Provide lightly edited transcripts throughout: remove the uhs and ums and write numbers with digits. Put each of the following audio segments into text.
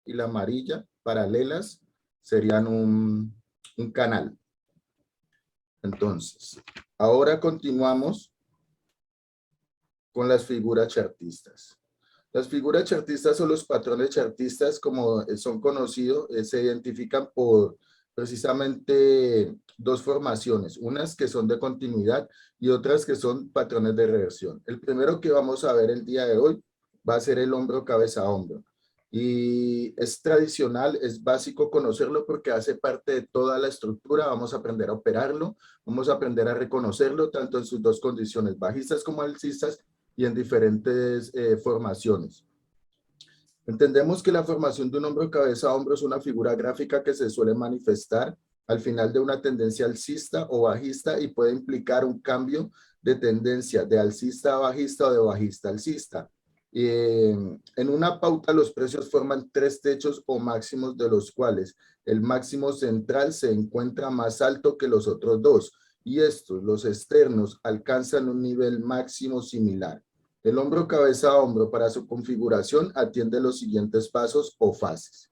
y la amarilla, paralelas, serían un canal. Entonces, ahora continuamos con las figuras chartistas. Las figuras chartistas o los patrones chartistas, como son conocidos, se identifican por precisamente dos formaciones, unas que son de continuidad y otras que son patrones de reversión. El primero que vamos a ver el día de hoy va a ser el hombro, cabeza, hombro. Y es tradicional, es básico conocerlo porque hace parte de toda la estructura. Vamos a aprender a operarlo, vamos a aprender a reconocerlo, tanto en sus dos condiciones, bajistas como alcistas, y en diferentes formaciones. Entendemos que la formación de un hombro, cabeza, hombro es una figura gráfica que se suele manifestar al final de una tendencia alcista o bajista y puede implicar un cambio de tendencia de alcista a bajista o de bajista a alcista. En una pauta los precios forman tres techos o máximos, de los cuales el máximo central se encuentra más alto que los otros dos, y estos, los externos, alcanzan un nivel máximo similar. El hombro, cabeza, hombro para su configuración atiende los siguientes pasos o fases.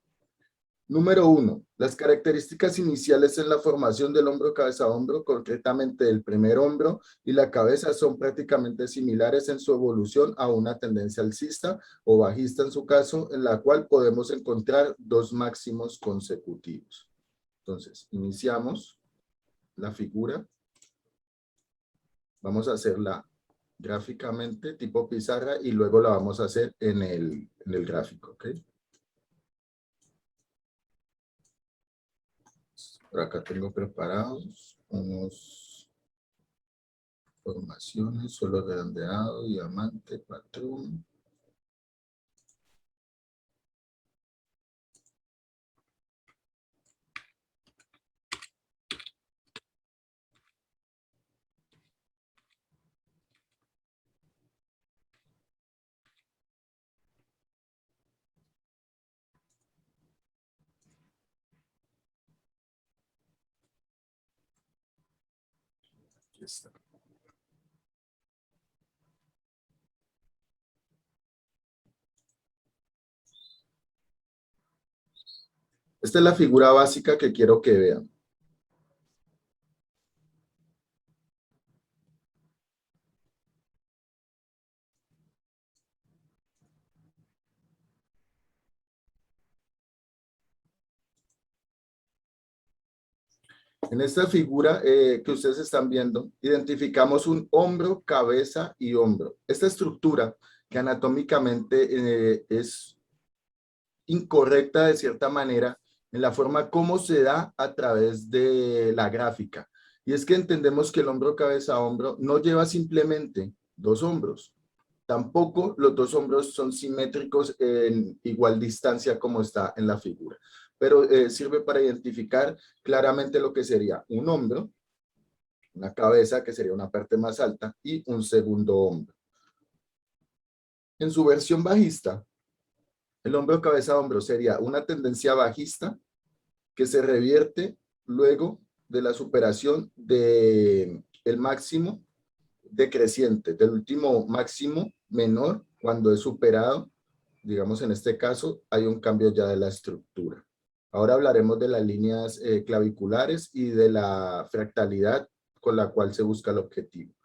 Número 1. Las características iniciales en la formación del hombro, cabeza, hombro, concretamente el primer hombro y la cabeza, son prácticamente similares en su evolución a una tendencia alcista o bajista en su caso, en la cual podemos encontrar dos máximos consecutivos. Entonces, iniciamos la figura. Vamos a hacerla gráficamente tipo pizarra y luego la vamos a hacer en el gráfico, ¿ok? Por acá tengo preparados unos formaciones, suelo redondeado, diamante, patrón. Aquí está. Esta es la figura básica que quiero que vean. En esta figura que ustedes están viendo, identificamos un hombro, cabeza y hombro. Esta estructura, que anatómicamente es incorrecta de cierta manera en la forma como se da a través de la gráfica. Y es que entendemos que el hombro, cabeza, hombro no lleva simplemente dos hombros. Tampoco los dos hombros son simétricos en igual distancia como está en la figura. Pero sirve para identificar claramente lo que sería un hombro, una cabeza, que sería una parte más alta, y un segundo hombro. En su versión bajista, el hombro, cabeza, hombro sería una tendencia bajista que se revierte luego de la superación del máximo decreciente, del último máximo menor. Cuando es superado, digamos en este caso, hay un cambio ya de la estructura. Ahora hablaremos de las líneas claviculares y de la fractalidad con la cual se busca el objetivo.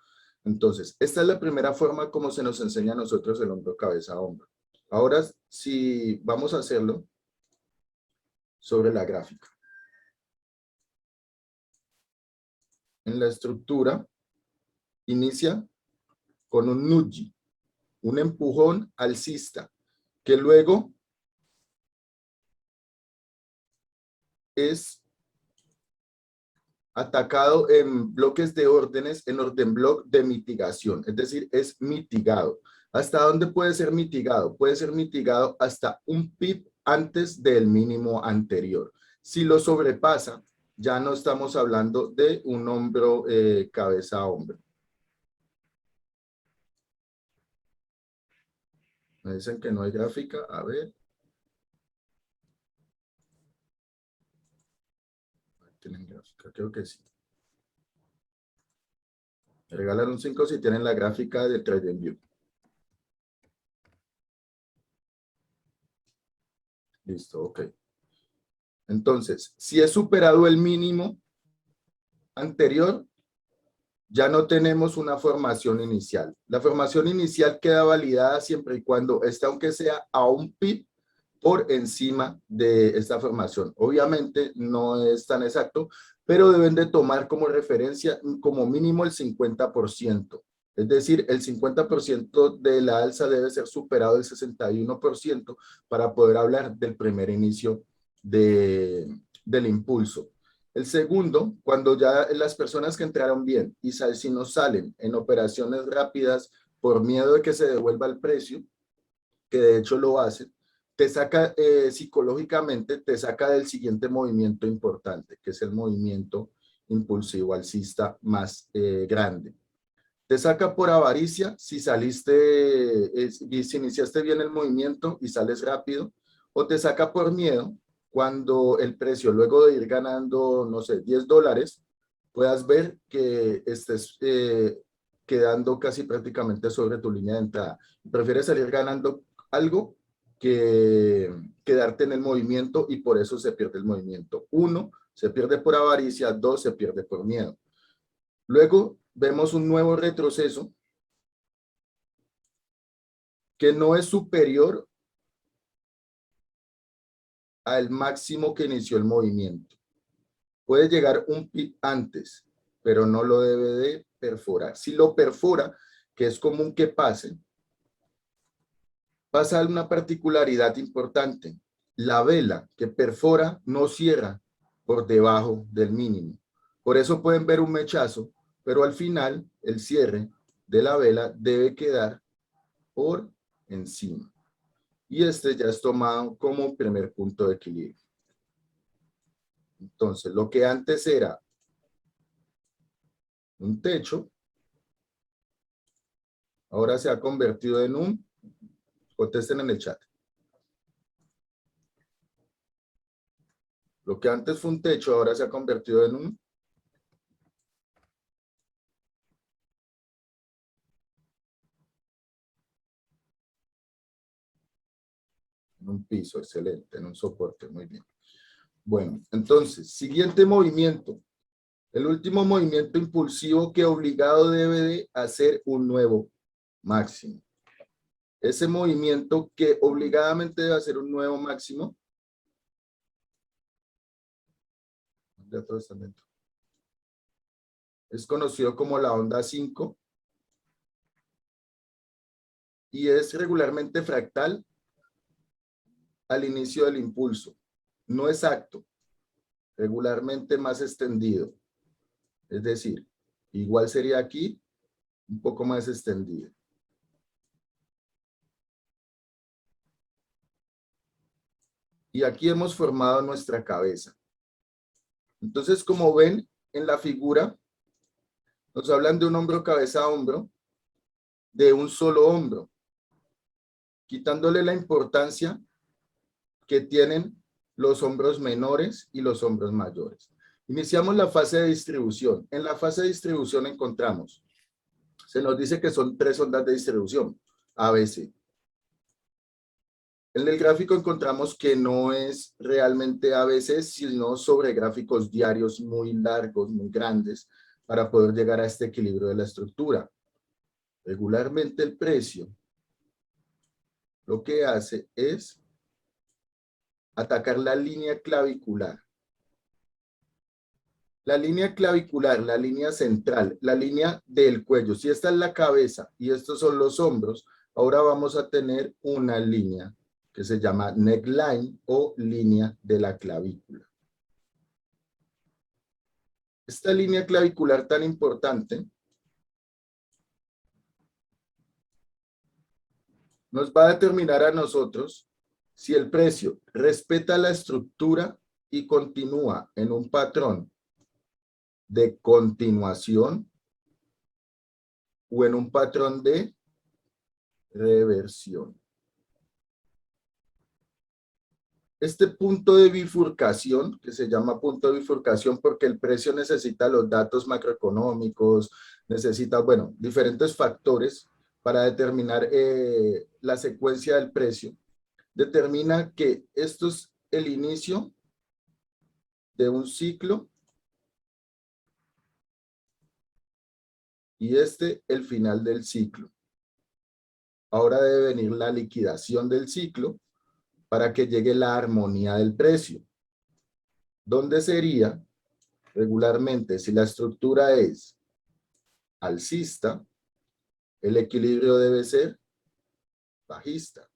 Entonces, esta es la primera forma como se nos enseña a nosotros el hombro, cabeza, hombro. Ahora, si vamos a hacerlo sobre la gráfica. En la estructura, inicia con un nudji, un empujón alcista, que luego es atacado en bloques de órdenes, en orden block de mitigación, es decir, es mitigado. ¿Hasta dónde puede ser mitigado? Puede ser mitigado hasta un pip antes del mínimo anterior. Si lo sobrepasa, ya no estamos hablando de un hombro, cabeza a hombro. Me dicen que no hay gráfica. A ver. ¿Tienen gráfica? Creo que sí. Me regalan un 5 si tienen la gráfica de TradingView. Listo, ok. Entonces, si es superado el mínimo anterior, ya no tenemos una formación inicial. La formación inicial queda validada siempre y cuando esté, aunque sea a un pip por encima de esta formación. Obviamente no es tan exacto, pero deben de tomar como referencia como mínimo el 50%. Es decir, el 50% de la alza debe ser superado del 61% para poder hablar del primer inicio del impulso. El segundo, cuando ya las personas que entraron bien y si no salen en operaciones rápidas por miedo de que se devuelva el precio, que de hecho lo hacen, te saca psicológicamente, te saca del siguiente movimiento importante, que es el movimiento impulsivo alcista más grande. Te saca por avaricia si saliste, y si iniciaste bien el movimiento y sales rápido, o te saca por miedo cuando el precio, luego de ir ganando, no sé, $10, puedas ver que estés quedando casi prácticamente sobre tu línea de entrada. Prefieres salir ganando algo que quedarte en el movimiento y por eso se pierde el movimiento. Uno, se pierde por avaricia. Dos, se pierde por miedo. Luego vemos un nuevo retroceso que no es superior al máximo que inició el movimiento. Puede llegar un pip antes, pero no lo debe de perforar. Si lo perfora, que es común que pase, pasa una particularidad importante. La vela que perfora no cierra por debajo del mínimo. Por eso pueden ver un mechazo, pero al final el cierre de la vela debe quedar por encima. Y este ya es tomado como primer punto de equilibrio. Entonces, lo que antes era un techo, ahora se ha convertido en un, contesten en el chat. Lo que antes fue un techo, ahora se ha convertido en un piso, excelente, en un soporte, muy bien. Bueno, entonces, siguiente movimiento. El último movimiento impulsivo que obligado debe de hacer un nuevo máximo. Ese movimiento que obligadamente debe hacer un nuevo máximo. Ya todo está dentro. Es conocido como la onda 5 y es regularmente fractal al inicio del impulso. No exacto, regularmente más extendido. Es decir, igual sería aquí, un poco más extendido. Y aquí hemos formado nuestra cabeza. Entonces, como ven en la figura, nos hablan de un hombro, cabeza, hombro, de un solo hombro, quitándole la importancia que tienen los hombros menores y los hombros mayores. Iniciamos la fase de distribución. En la fase de distribución encontramos, se nos dice que son 3 ondas de distribución, ABC. En el gráfico encontramos que no es realmente ABC, sino sobre gráficos diarios muy largos, muy grandes, para poder llegar a este equilibrio de la estructura. Regularmente el precio lo que hace es atacar la línea clavicular. La línea clavicular, la línea central, la línea del cuello. Si esta es la cabeza y estos son los hombros, ahora vamos a tener una línea que se llama neckline o línea de la clavícula. Esta línea clavicular tan importante nos va a determinar a nosotros si el precio respeta la estructura y continúa en un patrón de continuación o en un patrón de reversión. Este punto de bifurcación, que se llama punto de bifurcación porque el precio necesita los datos macroeconómicos, necesita, bueno, diferentes factores para determinar la secuencia del precio, determina que esto es el inicio de un ciclo y este el final del ciclo. Ahora debe venir la liquidación del ciclo para que llegue la armonía del precio, donde sería regularmente, si la estructura es alcista, el equilibrio debe ser bajista.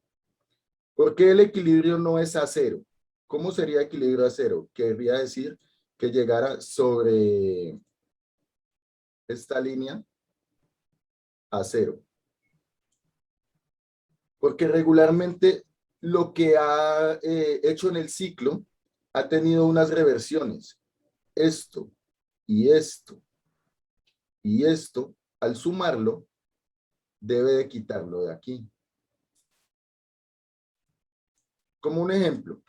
¿Por qué el equilibrio no es a cero? ¿Cómo sería equilibrio a cero? Querría decir que llegara sobre esta línea a cero. Porque regularmente lo que ha hecho en el ciclo ha tenido unas reversiones. Esto y esto y esto, al sumarlo, debe de quitarlo de aquí. Como un ejemplo,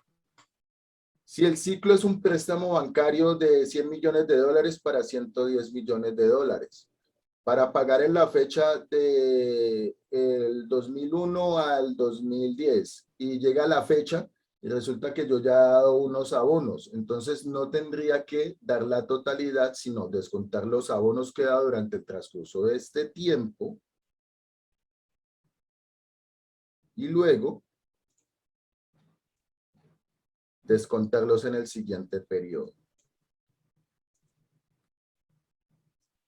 si el ciclo es un préstamo bancario de 100 millones de dólares para 110 millones de dólares, para pagar en la fecha de el 2001 al 2010 y llega la fecha y resulta que yo ya he dado unos abonos, entonces no tendría que dar la totalidad, sino descontar los abonos que he dado durante el transcurso de este tiempo y luego descontarlos en el siguiente periodo.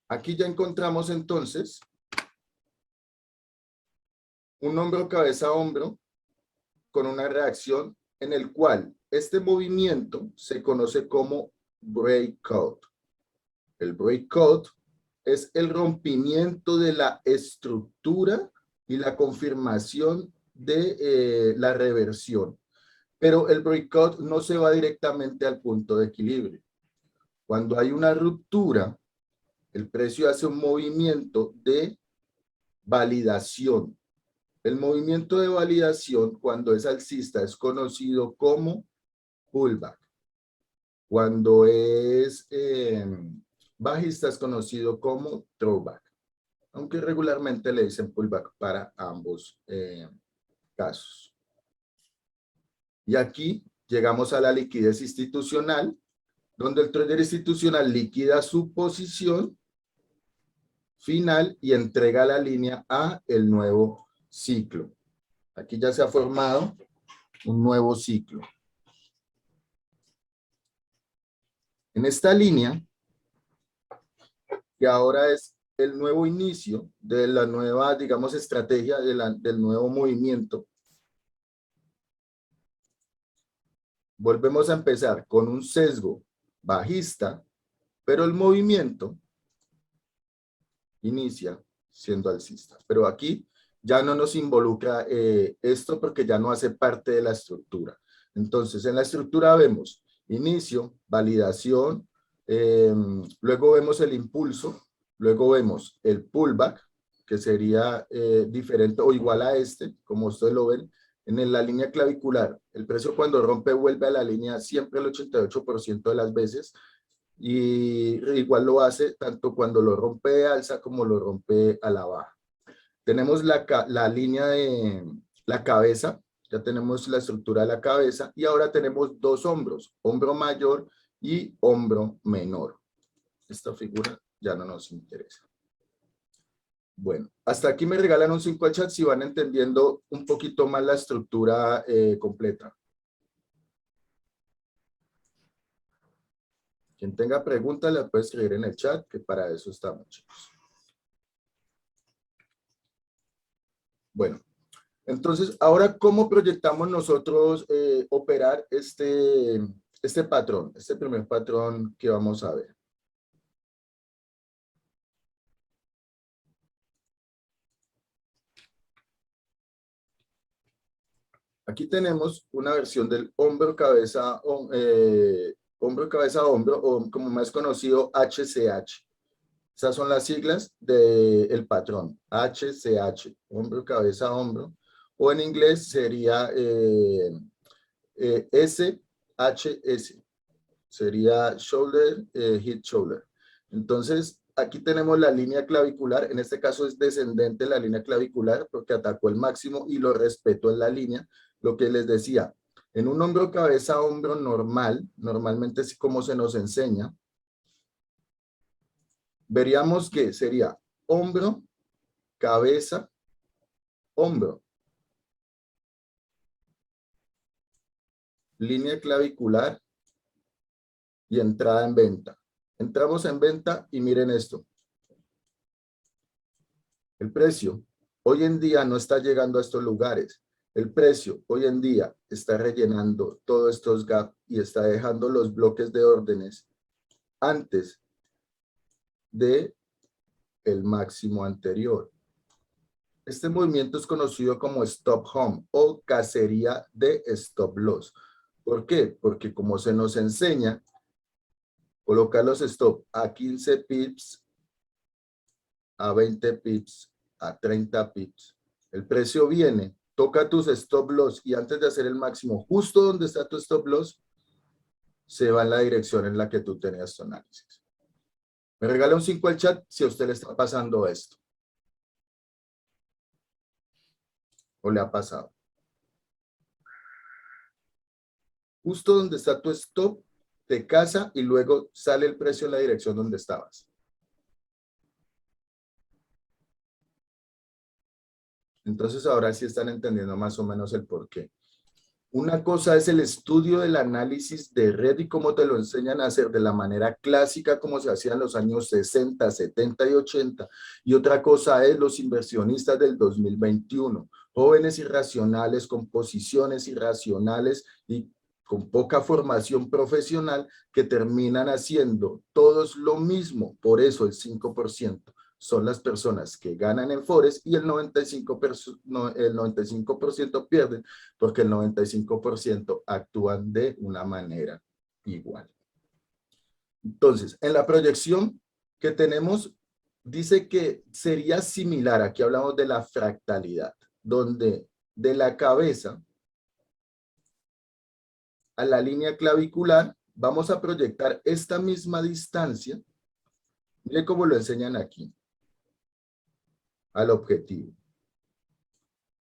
Aquí ya encontramos entonces un hombro, cabeza, hombro con una reacción en el cual este movimiento se conoce como breakout. El breakout es el rompimiento de la estructura y la confirmación de la reversión. Pero el breakout no se va directamente al punto de equilibrio. Cuando hay una ruptura, el precio hace un movimiento de validación. El movimiento de validación, cuando es alcista, es conocido como pullback. Cuando es bajista, es conocido como throwback. Aunque regularmente le dicen pullback para ambos casos. Y aquí llegamos a la liquidez institucional, donde el trader institucional liquida su posición final y entrega la línea a el nuevo ciclo. Aquí ya se ha formado un nuevo ciclo. En esta línea, que ahora es el nuevo inicio de la nueva, digamos, estrategia del nuevo movimiento, volvemos a empezar con un sesgo bajista, pero el movimiento inicia siendo alcista. Pero aquí ya no nos involucra esto porque ya no hace parte de la estructura. Entonces, en la estructura vemos inicio, validación, luego vemos el impulso, luego vemos el pullback, que sería diferente o igual a este, como ustedes lo ven, en la línea clavicular. El precio cuando rompe vuelve a la línea siempre el 88% de las veces, y igual lo hace tanto cuando lo rompe de alza como lo rompe a la baja. Tenemos la línea de la cabeza, ya tenemos la estructura de la cabeza y ahora tenemos dos hombros, hombro mayor y hombro menor. Esta figura ya no nos interesa. Bueno, hasta aquí me regalan un 5 al chat si van entendiendo un poquito más la estructura completa. Quien tenga preguntas la puede escribir en el chat, que para eso estamos, chicos. Bueno, entonces, ahora, ¿cómo proyectamos nosotros operar este patrón, este primer patrón que vamos a ver? Aquí tenemos una versión del hombro, cabeza, hombro, cabeza, hombro, o como más conocido, HCH. Esas son las siglas del patrón, HCH, hombro, cabeza, hombro, o en inglés sería SHS, sería shoulder, hip shoulder. Entonces, aquí tenemos la línea clavicular, en este caso es descendente la línea clavicular porque atacó el máximo y lo respetó en la línea. lo que les decía, en un hombro, cabeza, hombro normal, normalmente es como se nos enseña, veríamos que sería hombro, cabeza, hombro. Línea clavicular y entrada en venta. Entramos en venta y miren esto. El precio hoy en día no está llegando a estos lugares. El precio hoy en día está rellenando todos estos gaps y está dejando los bloques de órdenes antes de el máximo anterior. Este movimiento es conocido como stop home o cacería de stop loss. ¿Por qué? Porque como se nos enseña, colocar los stop a 15 pips, a 20 pips, a 30 pips. El precio viene, toca tus stop loss y antes de hacer el máximo, justo donde está tu stop loss, se va en la dirección en la que tú tenías tu análisis. Me regala un 5 al chat si a usted le está pasando esto. ¿O le ha pasado? Justo donde está tu stop, te casa y luego sale el precio en la dirección donde estabas. Entonces ahora sí están entendiendo más o menos el por qué. Una cosa es el estudio del análisis de red y cómo te lo enseñan a hacer de la manera clásica como se hacía en los años 60, 70 y 80. Y otra cosa es los inversionistas del 2021, jóvenes irracionales con posiciones irracionales y con poca formación profesional que terminan haciendo todos lo mismo. Por eso el 5% son las personas que ganan en Forex y el 95% pierden porque el 95% actúan de una manera igual. Entonces, en la proyección que tenemos, dice que sería similar, aquí hablamos de la fractalidad, donde de la cabeza a la línea clavicular vamos a proyectar esta misma distancia, mire cómo lo enseñan aquí, al objetivo.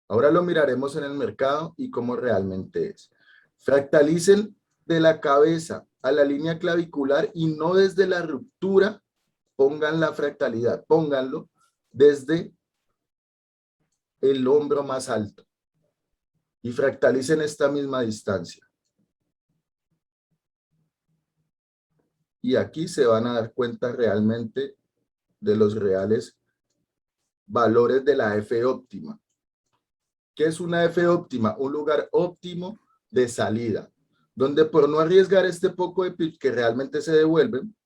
Ahora lo miraremos en el mercado y cómo realmente es. Fractalicen de la cabeza a la línea clavicular y no desde la ruptura, pongan la fractalidad, pónganlo desde el hombro más alto y fractalicen esta misma distancia. Y aquí se van a dar cuenta realmente de los reales valores de la F óptima. ¿Qué es una F óptima? Un lugar óptimo de salida, donde por no arriesgar este poco de pips que realmente se devuelven,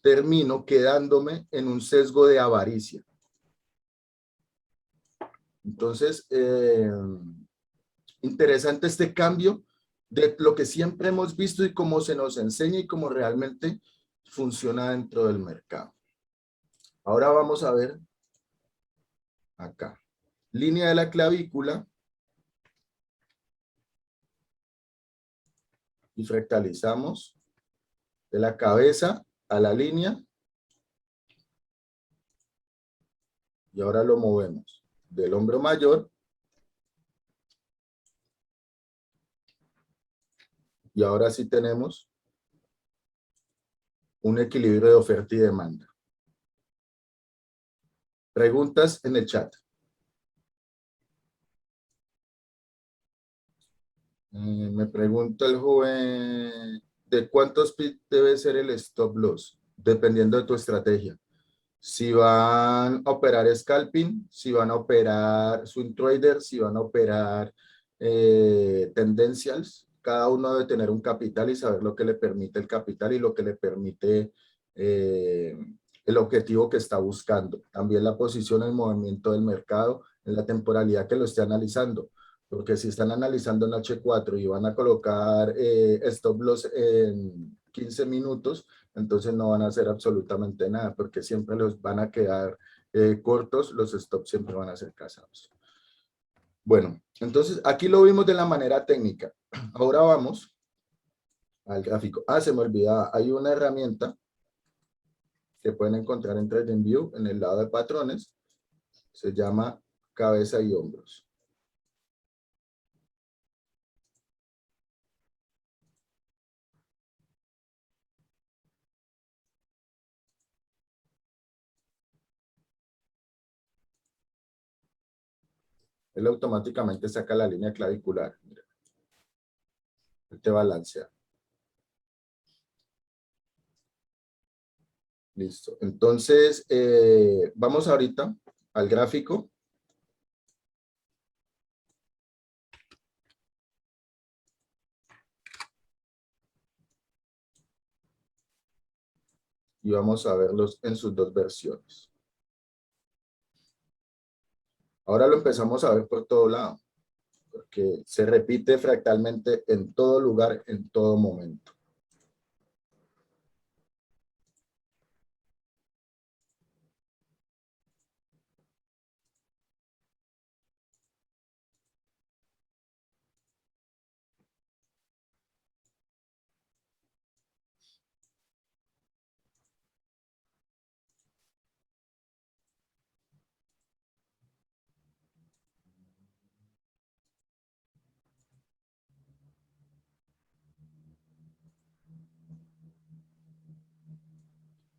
termino quedándome en un sesgo de avaricia. Entonces, interesante este cambio de lo que siempre hemos visto y cómo se nos enseña y cómo realmente funciona dentro del mercado. Ahora vamos a ver acá. Línea de la clavícula. Y fractalizamos de la cabeza a la línea. Y ahora lo movemos del hombro mayor. Y ahora sí tenemos un equilibrio de oferta y demanda. Preguntas en el chat. Me pregunta el joven, ¿de cuántos pips debe ser el stop loss? Dependiendo de tu estrategia. Si van a operar scalping, si van a operar swing trader, si van a operar tendencials, cada uno debe tener un capital y saber lo que le permite el capital y lo que le permite el objetivo que está buscando. También la posición, el movimiento del mercado, en la temporalidad que lo esté analizando. Porque si están analizando en H4 y van a colocar stop loss en 15 minutos, entonces no van a hacer absolutamente nada, porque siempre los van a quedar cortos, los stops siempre van a ser casados. Bueno, entonces aquí lo vimos de la manera técnica. Ahora vamos al gráfico. Se me olvidaba, hay una herramienta que pueden encontrar en TradingView en el lado de patrones, se llama cabeza y hombros. Él automáticamente saca la línea clavicular. Mira, él te balancea. Listo. Entonces, vamos ahorita al gráfico. Y vamos a verlos en sus dos versiones. Ahora lo empezamos a ver por todo lado, porque se repite fractalmente en todo lugar, en todo momento.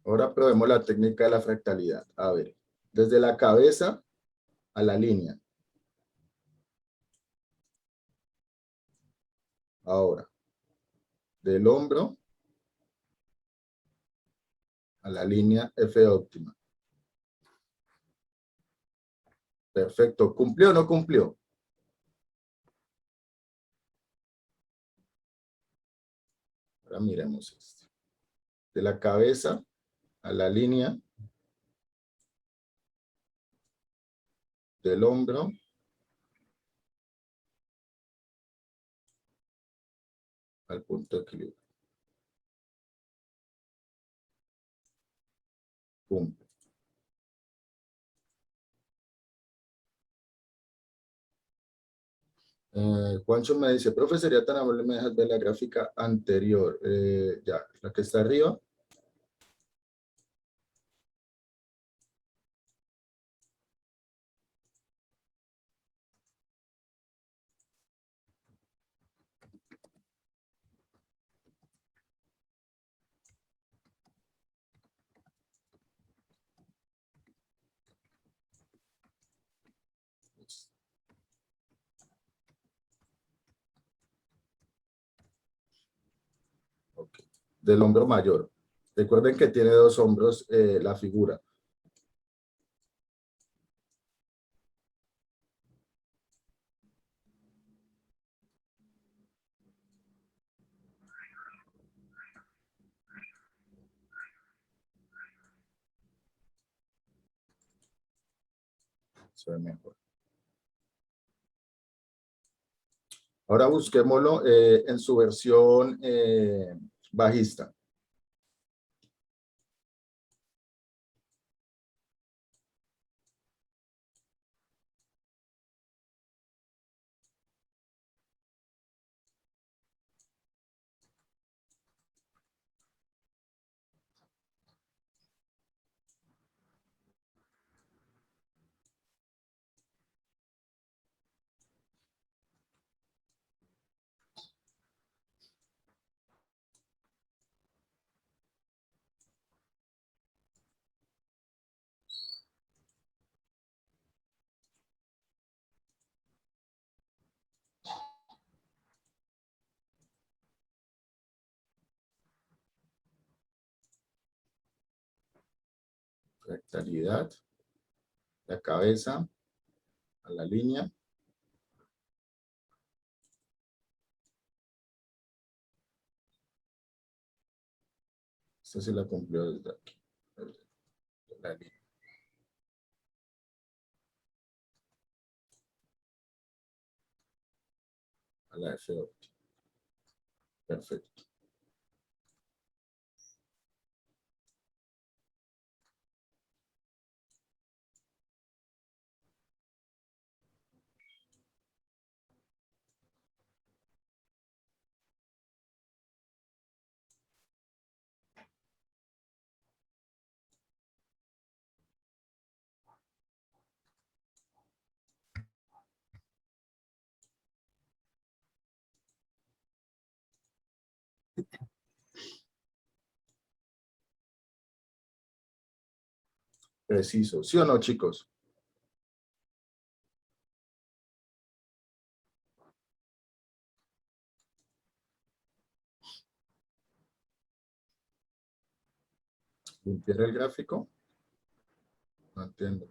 Ahora probemos la técnica de la fractalidad. A ver, desde la cabeza a la línea. Ahora, del hombro a la línea F óptima. Perfecto. ¿Cumplió o no cumplió? Ahora miremos esto. De la cabeza a la línea del hombro al punto de equilibrio. Cumple. Juancho me dice, profe, sería tan amable, me dejas ver la gráfica anterior. Ya, la que está arriba. Okay. Del hombro mayor. Recuerden que tiene dos hombros la figura. Se ve mejor. Ahora busquémoslo en su versión bajista. Rectalidad. La cabeza a la línea. Esta sí la cumplió desde aquí. La línea. A la F óptima. Perfecto. Preciso. ¿Sí o no, chicos? Limpiar el gráfico. No entiendo.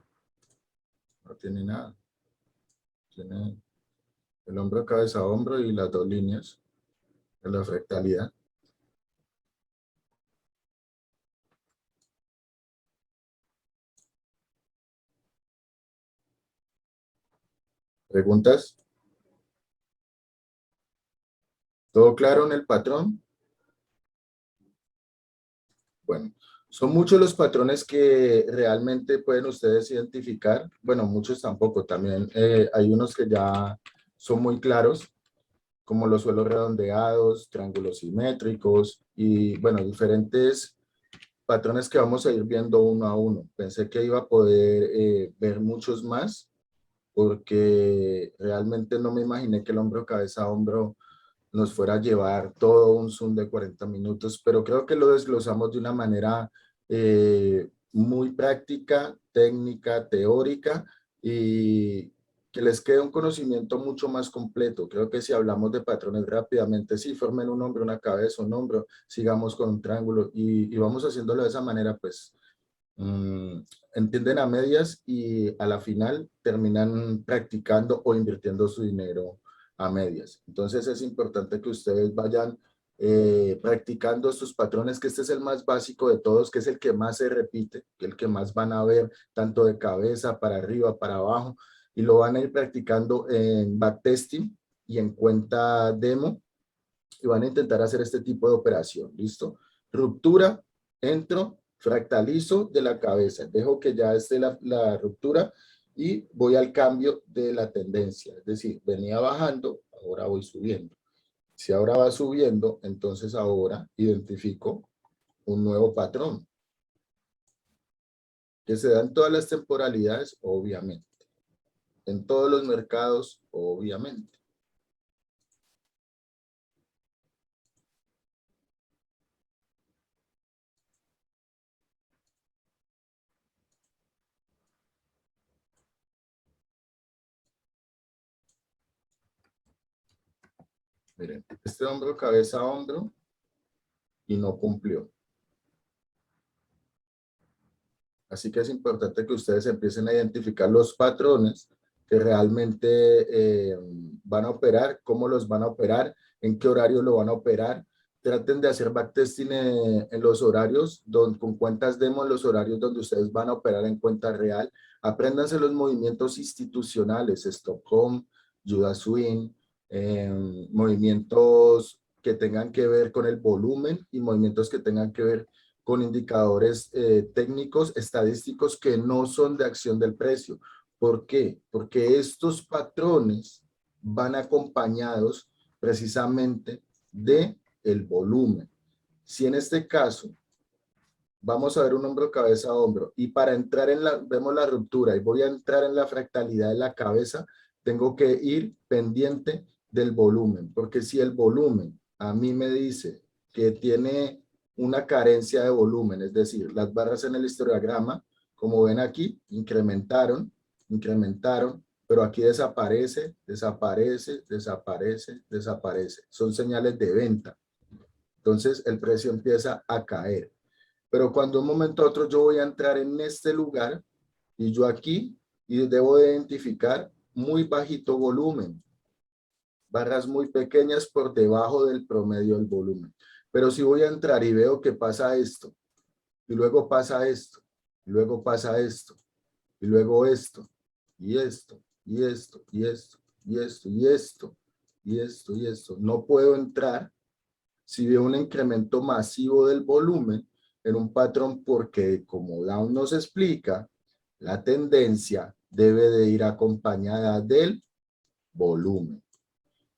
No tiene nada. Tiene el hombro, cabeza, hombro y las dos líneas de la fractalidad. ¿Preguntas? ¿Todo claro en el patrón? Bueno, son muchos los patrones que realmente pueden ustedes identificar. Bueno, muchos tampoco. También hay unos que ya son muy claros, como los suelos redondeados, triángulos simétricos y, bueno, diferentes patrones que vamos a ir viendo uno a uno. Pensé que iba a poder ver muchos más porque realmente no me imaginé que el hombro, cabeza, hombro nos fuera a llevar todo un Zoom de 40 minutos, pero creo que lo desglosamos de una manera muy práctica, técnica, teórica y que les quede un conocimiento mucho más completo. Creo que si hablamos de patrones rápidamente, sí, formen un hombro, una cabeza, un hombro, sigamos con un triángulo y vamos haciéndolo de esa manera, pues entienden a medias y a la final terminan practicando o invirtiendo su dinero a medias. Entonces es importante que ustedes vayan practicando estos patrones, que este es el más básico de todos, que es el que más se repite, que el que más van a ver, tanto de cabeza para arriba, para abajo, y lo van a ir practicando en backtesting y en cuenta demo, y van a intentar hacer este tipo de operación, ¿listo? Ruptura, entro, fractalizo de la cabeza, dejo que ya esté la ruptura y voy al cambio de la tendencia, es decir, venía bajando, ahora voy subiendo. Si ahora va subiendo, entonces ahora identifico un nuevo patrón que se da en todas las temporalidades, obviamente, en todos los mercados, obviamente. Miren, este hombro, cabeza, hombro y no cumplió. Así que es importante que ustedes empiecen a identificar los patrones que realmente van a operar, cómo los van a operar, en qué horario lo van a operar. Traten de hacer backtesting en los horarios, con cuentas demo, en los horarios donde ustedes van a operar en cuenta real. Apréndanse los movimientos institucionales, Stockholm, Judas Swing, movimientos que tengan que ver con el volumen y movimientos que tengan que ver con indicadores técnicos, estadísticos que no son de acción del precio. ¿Por qué? Porque estos patrones van acompañados precisamente de el volumen. Si en este caso vamos a ver un hombro, cabeza, hombro, y para entrar en vemos la ruptura y voy a entrar en la fractalidad de la cabeza, tengo que ir pendiente del volumen, porque si el volumen a mí me dice que tiene una carencia de volumen, es decir, las barras en el histograma, como ven aquí, incrementaron, pero aquí desaparece, desaparece, desaparece, desaparece. Son señales de venta. Entonces el precio empieza a caer. Pero cuando de un momento a otro yo voy a entrar en este lugar y yo aquí y debo de identificar muy bajito volumen, barras muy pequeñas por debajo del promedio del volumen. Pero si voy a entrar y veo que pasa esto, y luego pasa esto, y luego pasa esto, y luego esto, y esto, y esto, y esto, y esto, y esto, y esto, y esto, no puedo entrar si veo un incremento masivo del volumen en un patrón porque, como Down nos explica, la tendencia debe de ir acompañada del volumen.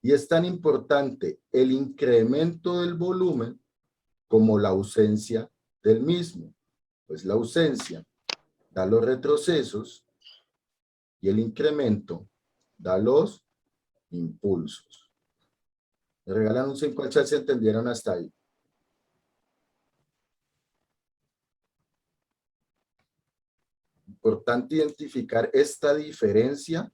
Y es tan importante el incremento del volumen como la ausencia del mismo. Pues la ausencia da los retrocesos y el incremento da los impulsos. Me regalan un 5 al chat si entendieron hasta ahí. Importante identificar esta diferencia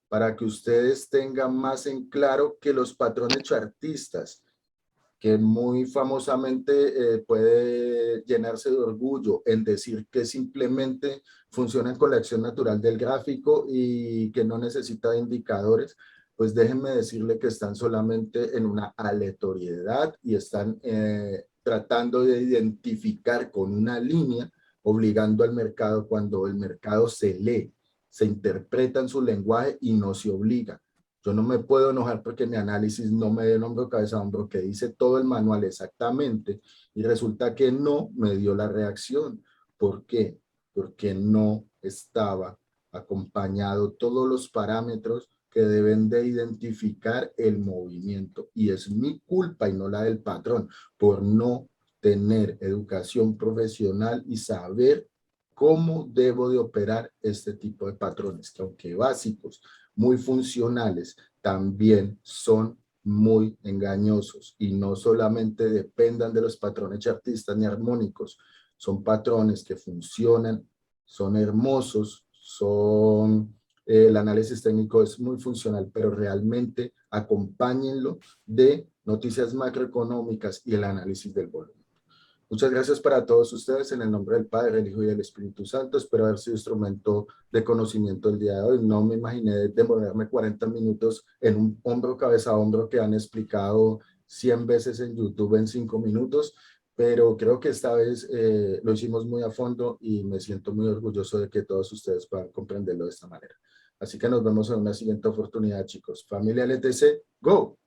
para que ustedes tengan más en claro que los patrones chartistas que muy famosamente puede llenarse de orgullo en decir que simplemente funcionan con la acción natural del gráfico y que no necesita de indicadores, pues déjenme decirle que están solamente en una aleatoriedad y están tratando de identificar con una línea, obligando al mercado cuando el mercado se lee, se interpreta en su lenguaje y no se obliga. Yo no me puedo enojar porque mi análisis no me dé hombro, cabeza, hombro, que dice todo el manual exactamente y resulta que no me dio la reacción. ¿Por qué? Porque no estaba acompañado todos los parámetros que deben de identificar el movimiento. Y es mi culpa y no la del patrón por no tener educación profesional y saber cómo debo de operar este tipo de patrones, que aunque básicos, muy funcionales, también son muy engañosos y no solamente dependan de los patrones chartistas ni armónicos, son patrones que funcionan, son hermosos, son, el análisis técnico es muy funcional, pero realmente acompáñenlo de noticias macroeconómicas y el análisis del volumen. Muchas gracias para todos ustedes en el nombre del Padre, del Hijo y del Espíritu Santo. Espero haber sido instrumento de conocimiento el día de hoy. No me imaginé demorarme 40 minutos en un hombro, cabeza a hombro que han explicado 100 veces en YouTube en 5 minutos, pero creo que esta vez lo hicimos muy a fondo y me siento muy orgulloso de que todos ustedes puedan comprenderlo de esta manera. Así que nos vemos en una siguiente oportunidad, chicos. Familia LTC, ¡go!